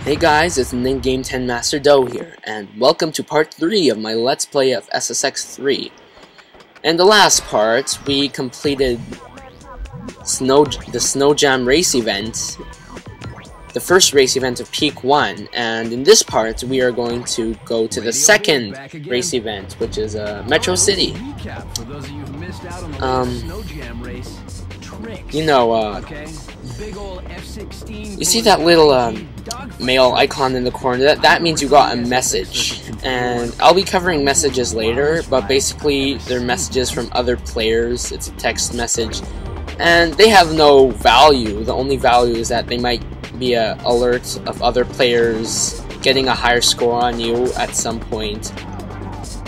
Hey guys, it's Game 10 Master Doe here, and welcome to part 3 of my Let's Play of SSX 3. In the last part, we completed the Snow Jam race event, the first race event of Peak 1, and in this part, we are going to go to the second race event, which is Metro City. You see that little mail icon in the corner? That means you got a message, and I'll be covering messages later, but basically they're messages from other players. It's a text message, and they have no value. The only value is that they might be an alert of other players getting a higher score on you at some point.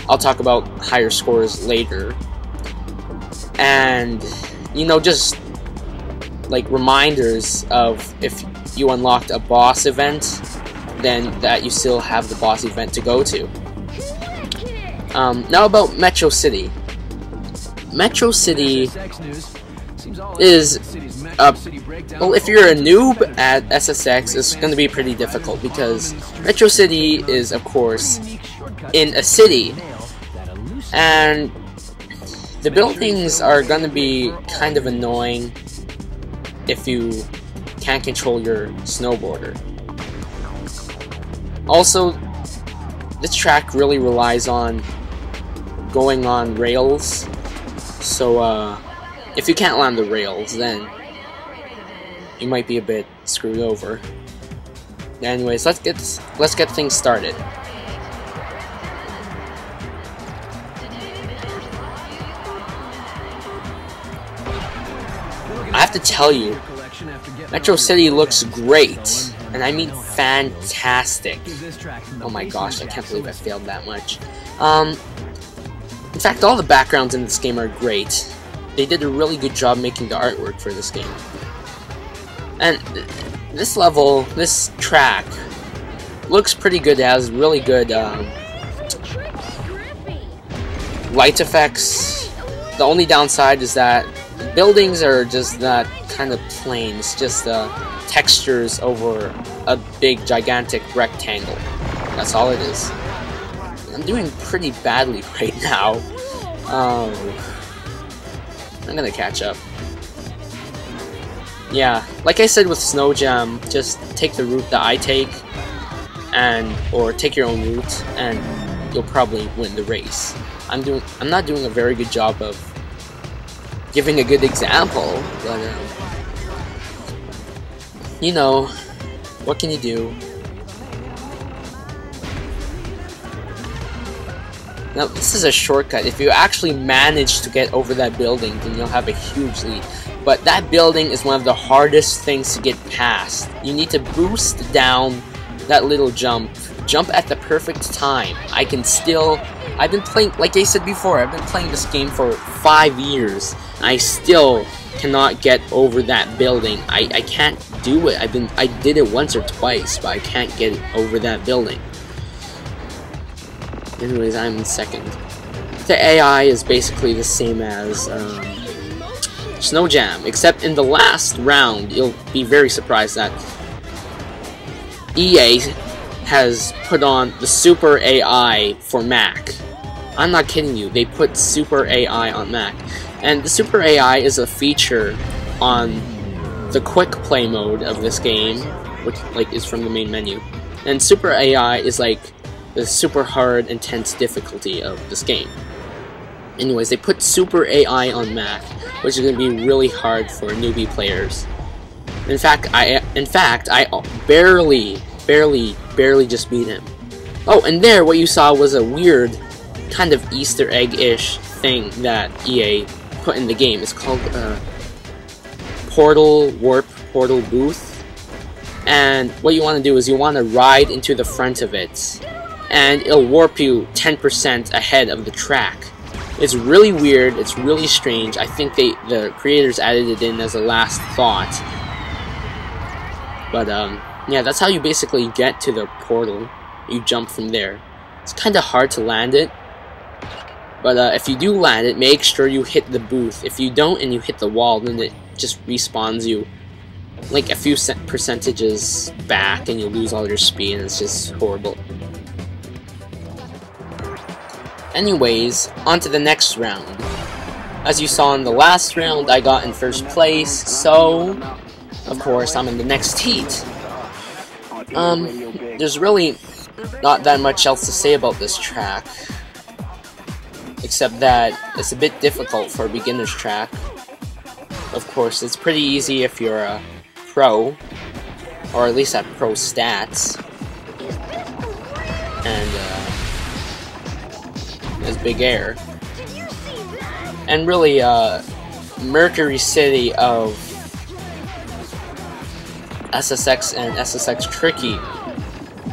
I'll talk about higher scores later. And, just like reminders of if you unlocked a boss event, then that you still have the boss event to go to. Now about Metro City. Metro City is, well, if you're a noob at SSX, it's going to be pretty difficult because Metro City is, of course, in a city, and the buildings are going to be kind of annoying if you can't control your snowboarder. Also, this track really relies on going on rails, so if you can't land the rails, then you might be a bit screwed over. Anyways, let's get things started. I have to tell you, Metro City looks great, and I mean fantastic. Oh my gosh, I can't believe I failed that much. In fact, all the backgrounds in this game are great. They did a really good job making the artwork for this game. And this level, this track, looks pretty good. It has really good light effects. The only downside is that buildings are just that kind of plain. It's just textures over a big, gigantic rectangle. That's all it is. I'm doing pretty badly right now. I'm gonna catch up. Yeah, like I said with Snow Jam, just take the route that I take, or take your own route, and you'll probably win the race. I'm not doing a very good job of giving a good example, but what can you do? Now, this is a shortcut. If you actually manage to get over that building, then you'll have a huge lead. But that building is one of the hardest things to get past. You need to boost down that little jump at the perfect time. I've been playing, like I said before, I've been playing this game for 5 years. And I still cannot get over that building. I can't do it. I did it once or twice, but I can't get over that building. Anyways, I'm in second. The AI is basically the same as Snow Jam, except in the last round, you'll be very surprised that EA has put on the Super AI for Mac. I'm not kidding you, they put Super AI on Mac. And the Super AI is a feature on the quick play mode of this game, which is from the main menu. And Super AI is like the super hard, intense difficulty of this game. Anyways, they put Super AI on Mac, which is going to be really hard for newbie players. In fact, I barely just beat him. Oh, and there, what you saw was a weird kind of Easter egg-ish thing that EA put in the game. It's called Warp Portal Booth. And what you want to do is you want to ride into the front of it, and it'll warp you 10% ahead of the track. It's really weird, it's really strange. I think the creators added it in as a last thought. But yeah, that's how you basically get to the portal. You jump from there. It's kind of hard to land it, but if you do land it, make sure you hit the booth. If you don't and you hit the wall, then it just respawns you like a few percentages back and you lose all your speed, and it's just horrible. Anyways, on to the next round. As you saw in the last round, I got in first place, so of course I'm in the next heat. There's really not that much else to say about this track, except that it's a bit difficult for a beginner's track. Of course, it's pretty easy if you're a pro, or at least at pro stats, and there's big air. And really, Mercury City of SSX and SSX Tricky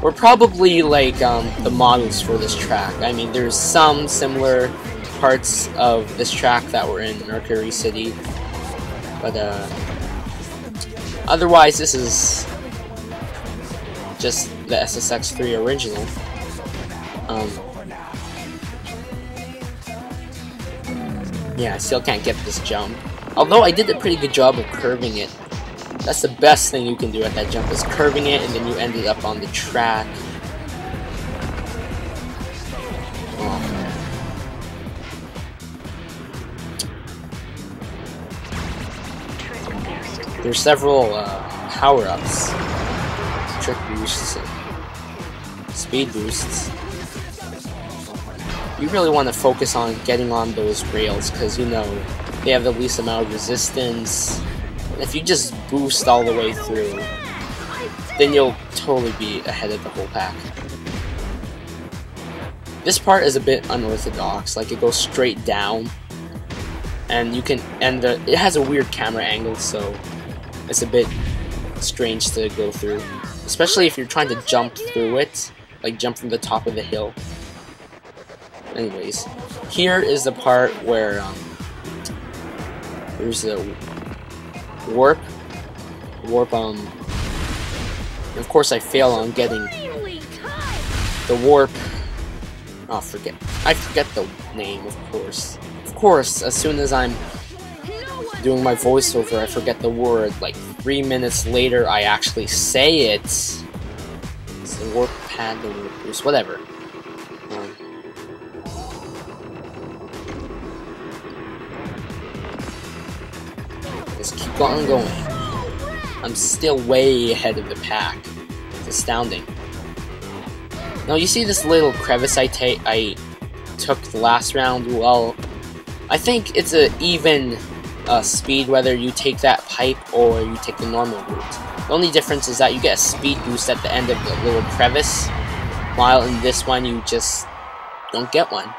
were probably like the models for this track. I mean, there's some similar parts of this track that were in Mercury City, but otherwise this is just the SSX3 original. Yeah, I still can't get this jump. Although I did a pretty good job of curving it. That's the best thing you can do at that jump, is curving it, and then you ended up on the track. Oh, man. There's several power-ups, trick boosts, and speed boosts. You really want to focus on getting on those rails, because you know they have the least amount of resistance. If you just boost all the way through, then you'll totally be ahead of the whole pack. This part is a bit unorthodox, like it goes straight down, and you can, and it has a weird camera angle, so it's a bit strange to go through, especially if you're trying to jump through it, like jump from the top of the hill. Anyways, here is the part where there's a warp. Of course I fail on getting the warp. Oh, I forget the name, of course. Of course, as soon as I'm doing my voiceover, I forget the word. Like 3 minutes later, I actually say it. It's the warp pad, the warp boost, whatever. Just keep on going. I'm still way ahead of the pack. It's astounding. Now you see this little crevice I took the last round? Well, I think it's an even speed whether you take that pipe or you take the normal route. The only difference is that you get a speed boost at the end of the little crevice, while in this one you just don't get one.